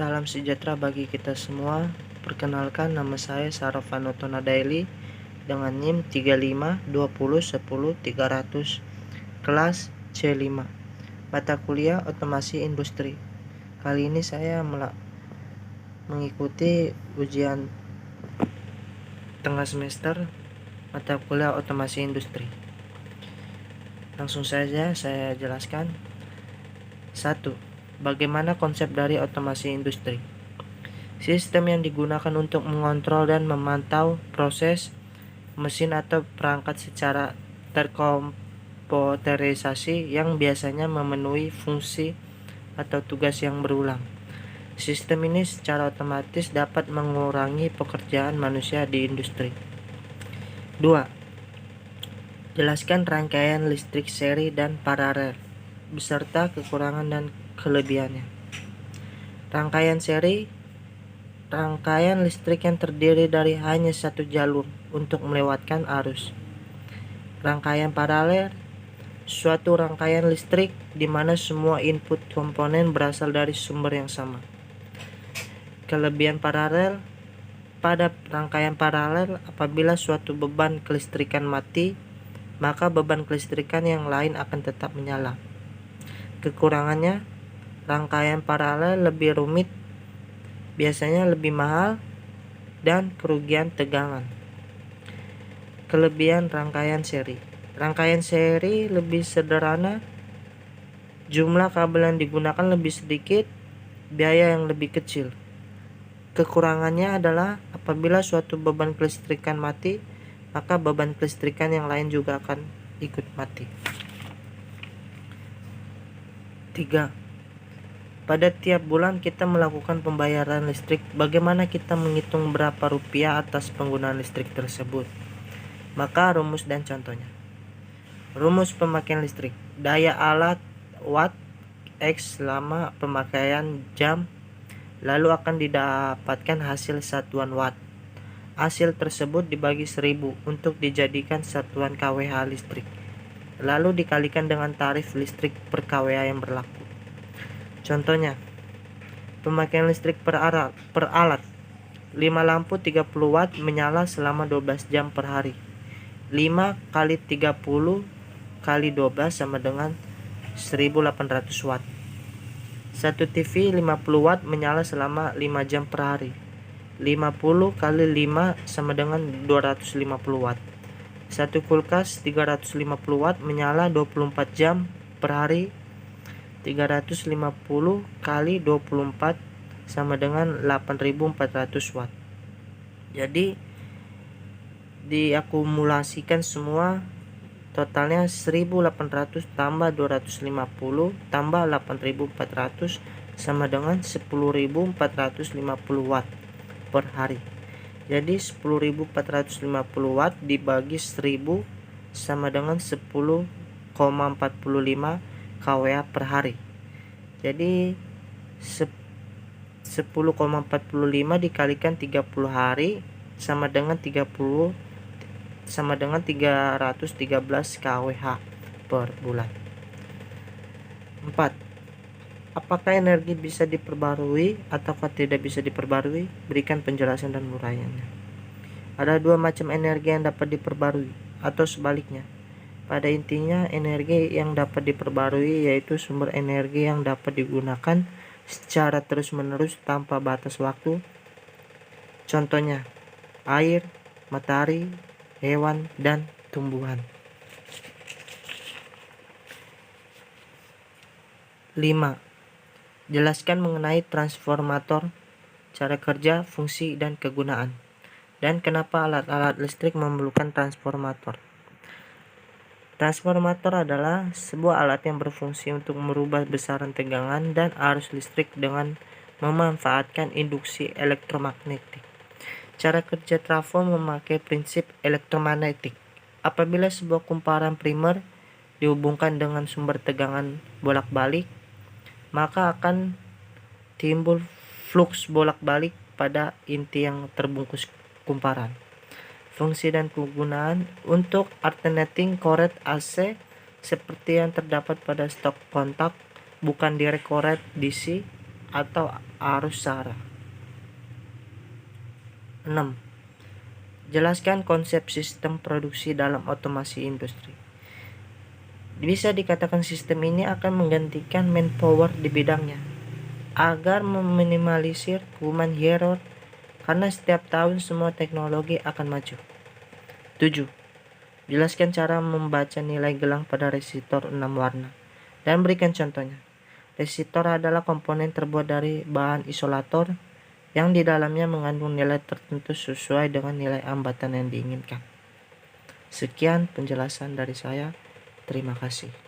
Salam sejahtera bagi kita semua. Perkenalkan, nama saya Sarafanoto Nadaeli dengan NIM 3520100300, kelas C5, mata kuliah Otomasi Industri. Kali ini saya mengikuti ujian tengah semester mata kuliah Otomasi Industri. Langsung saja saya jelaskan. 1. Bagaimana konsep dari otomasi industri? Sistem yang digunakan untuk mengontrol dan memantau proses mesin atau perangkat secara terkomputerisasi yang biasanya memenuhi fungsi atau tugas yang berulang. Sistem ini secara otomatis dapat mengurangi pekerjaan manusia di industri. 2. Jelaskan rangkaian listrik seri dan paralel beserta kekurangan dan kelebihannya. Rangkaian seri, rangkaian listrik yang terdiri dari hanya satu jalur untuk melewatkan arus. Rangkaian paralel, suatu rangkaian listrik di mana semua input komponen berasal dari sumber yang sama. Kelebihan paralel, pada rangkaian paralel apabila suatu beban kelistrikan mati, maka beban kelistrikan yang lain akan tetap menyala. Kekurangannya, rangkaian paralel lebih rumit, biasanya lebih mahal, dan kerugian tegangan. Kelebihan rangkaian seri. Rangkaian seri lebih sederhana, jumlah kabel yang digunakan lebih sedikit, biaya yang lebih kecil. Kekurangannya adalah apabila suatu beban kelistrikan mati, maka beban kelistrikan yang lain juga akan ikut mati. 3. Pada tiap bulan kita melakukan pembayaran listrik. Bagaimana kita menghitung berapa rupiah atas penggunaan listrik tersebut? Maka rumus dan contohnya. Rumus pemakaian listrik. Daya alat watt X lama pemakaian jam, lalu akan didapatkan hasil satuan watt. Hasil tersebut dibagi 1000 untuk dijadikan satuan kWh listrik, lalu dikalikan dengan tarif listrik per kWh yang berlaku. Contohnya, pemakaian listrik per alat 5 lampu 30 watt menyala selama 12 jam per hari. 5 kali 30 kali 12 sama dengan 1800 watt. 1 TV 50 watt menyala selama 5 jam per hari. 50 kali 5 sama dengan 250 watt. 1 kulkas 350 watt menyala 24 jam per hari. 350 kali 24 sama dengan 8400 watt. Jadi diakumulasikan semua, totalnya 1800 tambah 250 tambah 8400 sama dengan 10450 watt per hari. Jadi 10450 watt dibagi 1000 sama dengan 10,45 kWh per hari. Jadi 10,45 dikalikan 30 hari sama dengan 313 kWh per bulan. 4. Apakah energi bisa diperbarui atau tidak bisa diperbarui? Berikan penjelasan dan uraiannya. Ada dua macam energi yang dapat diperbarui atau sebaliknya. Pada intinya, energi yang dapat diperbarui yaitu sumber energi yang dapat digunakan secara terus-menerus tanpa batas waktu. Contohnya, air, matahari, hewan, dan tumbuhan. 5. Jelaskan mengenai transformator, cara kerja, fungsi, dan kegunaan. Dan kenapa alat-alat listrik memerlukan transformator. Transformator adalah sebuah alat yang berfungsi untuk merubah besaran tegangan dan arus listrik dengan memanfaatkan induksi elektromagnetik. Cara kerja trafo memakai prinsip elektromagnetik. Apabila sebuah kumparan primer dihubungkan dengan sumber tegangan bolak-balik, maka akan timbul fluks bolak-balik pada inti yang terbungkus kumparan. Fungsi dan kegunaan untuk alternating current AC seperti yang terdapat pada stok kontak, bukan direct current DC. atau arus sara. 6. Jelaskan konsep sistem produksi dalam otomasi industri. Bisa dikatakan sistem ini akan menggantikan manpower di bidangnya agar meminimalisir human error karena setiap tahun semua teknologi akan maju. 7. Jelaskan cara membaca nilai gelang pada resistor 6 warna dan berikan contohnya. Resistor adalah komponen terbuat dari bahan isolator yang di dalamnya mengandung nilai tertentu sesuai dengan nilai hambatan yang diinginkan. Sekian penjelasan dari saya. Terima kasih.